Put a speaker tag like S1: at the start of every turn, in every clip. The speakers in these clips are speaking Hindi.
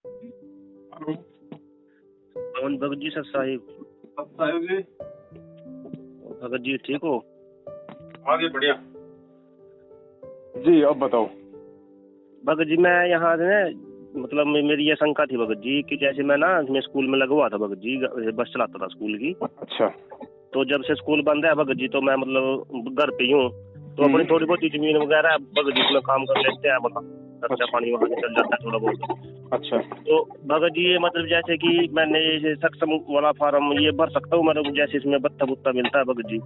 S1: Hello
S2: Mohan Bhagat ji sir Sahib.
S1: साहिब जी।
S2: भगत जी ठीक हो?
S1: हाँ जी बढ़िया जी। अब बताओ
S2: भगत जी मैं यहाँ से मतलब मेरी ये शंका थी भगत जी कि जैसे मैं स्कूल में लगा हुआ था भगत जी, बस चलाता था स्कूल की।
S1: अच्छा।
S2: तो जब से स्कूल बंद है भगत जी तो मैं मतलब घर पे ही हूँ, तो अपनी थोड़ी बहुत जमीन वगैरह भगत जी उसमें काम कर लेते हैं, मतलब खर्चा पानी वहाँ से चल जाता है थोड़ा बहुत।
S1: अच्छा।
S2: तो भगत जी ये मतलब जैसे कि मैंने ये सक्षम वाला फार्म ये भर सकता हूँ, मतलब जैसे इसमें भत्ता भुत्ता मिलता है भगत जी,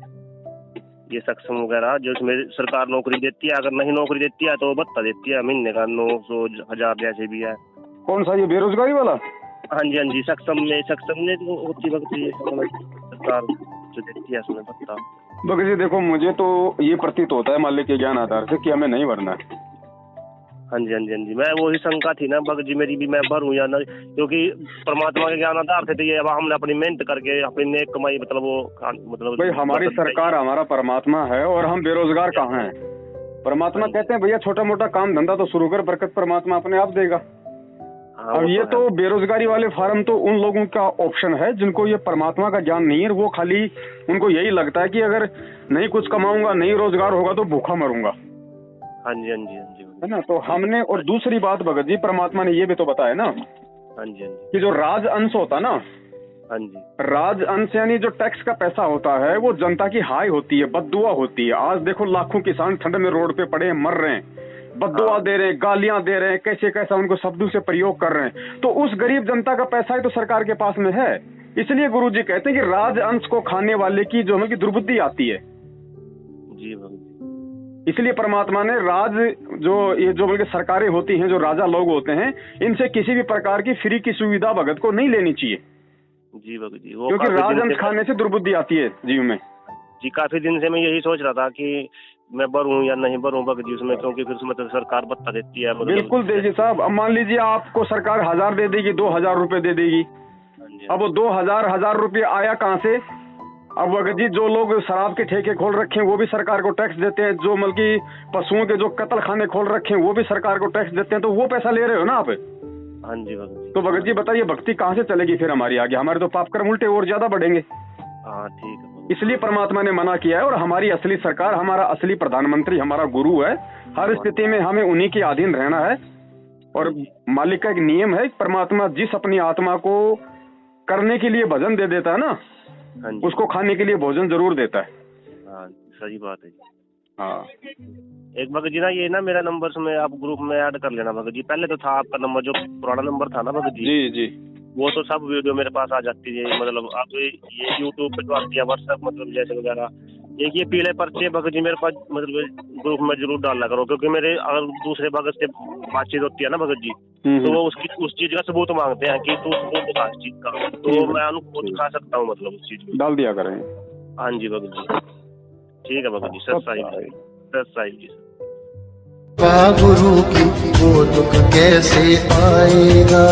S2: ये सक्षम वगैरह जो इसमें सरकार नौकरी देती है, अगर नहीं नौकरी देती है तो भत्ता देती है महीने का 900 1000 जैसे भी है।
S1: कौन सा ये बेरोजगारी वाला?
S2: हाँ जी सक्षम में तो होती भगत जी सरकार जो देती है इसमें भत्ता।
S1: भगत जी देखो, मुझे तो ये प्रतीत होता है मालिक के ज्ञान आधार से कि हमें नहीं भरना है।
S2: हाँ जी मैं वही शंका थी ना भगत जी मेरी भी, मैं भरूं या नहीं, क्योंकि परमात्मा के ज्ञान आधार से तो ये अब हमने अपनी मेहनत करके अपनी नेक कमाई मतलब वो मतलब
S1: भाई हमारी सरकार हमारा परमात्मा है और हम बेरोजगार कहाँ हैं? परमात्मा कहते हैं भैया छोटा मोटा काम धंधा तो शुरू कर, बरकत परमात्मा अपने आप देगा। अब ये तो बेरोजगारी वाले फार्म तो उन लोगों का ऑप्शन है जिनको ये परमात्मा का ज्ञान नहीं है। वो खाली उनको यही लगता है कि अगर नहीं कुछ कमाऊंगा, नहीं रोजगार होगा तो भूखा मरूंगा।
S2: हाँ जी
S1: है ना। तो हमने, और दूसरी बात भगत जी परमात्मा ने ये भी तो बताया ना
S2: हाँ जी
S1: कि जो राज अंश होता ना,
S2: हाँ जी
S1: राज अंश यानी जो टैक्स का पैसा होता है वो जनता की हाय होती है, बद्दुआ होती है। आज देखो लाखों किसान ठंड में रोड पे पड़े हैं, मर रहे हैं, बद्दुआ दे रहे हैं, गालियां दे रहे हैं, कैसे कैसा उनको शब्दों से प्रयोग कर रहे हैं। तो उस गरीब जनता का पैसा ही तो सरकार के पास में है। इसलिए गुरुजी कहते हैं कि राज अंश को खाने वाले की जो है कि दुर्बुद्धि आती है।
S2: जी भगत।
S1: इसलिए परमात्मा ने राज जो ये जो बल्कि सरकारें होती हैं, जो राजा लोग होते हैं, इनसे किसी भी प्रकार की फ्री की सुविधा भगत को नहीं लेनी चाहिए।
S2: जी भगत जी,
S1: क्योंकि राजअंश खाने से दुर्बुद्धि आती है जीव में।
S2: जी काफी दिन से मैं यही सोच रहा था कि मैं भरूं या नहीं भरूं भगत जी उसमें, क्योंकि फिर उसमें तो सरकार भत्ता देती है।
S1: बिल्कुल देगी साहब। अब मान लीजिए आपको सरकार 1000 दे देगी, 2000 रुपए दे देगी। अब वो 2000 रुपये आया कहाँ से? अब भगत जी जो लोग शराब के ठेके खोल रखे हैं वो भी सरकार को टैक्स देते हैं, जो बल्कि पशुओं के जो कत्ल खाने खोल रखे हैं वो भी सरकार को टैक्स देते हैं। तो वो पैसा ले रहे हो ना आप।
S2: हाँ जी भगत जी।
S1: तो भगत जी बताइए भक्ति कहाँ से चलेगी फिर हमारी आगे? हमारे तो पाप कर्म उल्टे और ज्यादा बढ़ेंगे।
S2: हाँ ठीक है।
S1: इसलिए परमात्मा ने मना किया है। और हमारी असली सरकार, हमारा असली प्रधानमंत्री हमारा गुरु है। हर स्थिति में हमें उन्हीं के अधीन रहना है। और मालिक का एक नियम है, परमात्मा जिस अपनी आत्मा को करने के लिए भजन दे देता है ना, उसको खाने के लिए भोजन जरूर देता है।
S2: हाँ सही बात है।
S1: हाँ
S2: एक भगत जी ना ये ना मेरा नंबर में आप ग्रुप में ऐड कर लेना भगत जी। पहले तो था आपका नंबर, जो पुराना नंबर था ना भगत जी,
S1: जी जी,
S2: वो तो सब वीडियो मेरे पास आ जाती है। मतलब आप ये यूट्यूब पे तो आती है, व्हाट्सएप मतलब जैसे वगैरह। एक ये पीले पर्चे भगत जी मेरे पास मतलब ग्रुप में जरूर डालना करो, क्योंकि मेरे अगर दूसरे भगत से बातचीत होती है ना भगत जी, तो वो उस चीज का सबूत मांगते हैं कि तू सबूत दिखा इस चीज का, तो मैं उनको दिखा सकता हूँ मतलब उस चीज को
S1: डाल दिया करें।
S2: हाँ जी भगत जी ठीक है भगत जी। सर साहिब जी
S3: गुरु की वो दुख कैसे पाएगा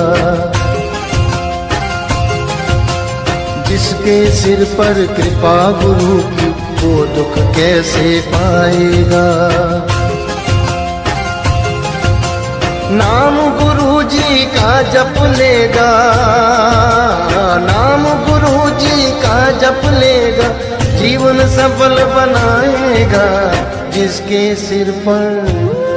S3: जिसके सिर पर कृपा गुरु की, वो दुख कैसे पाएगा। नाम गुरु जी का जप लेगा, नाम गुरु जी का जप लेगा, जीवन सफल बनाएगा जिसके सिर पर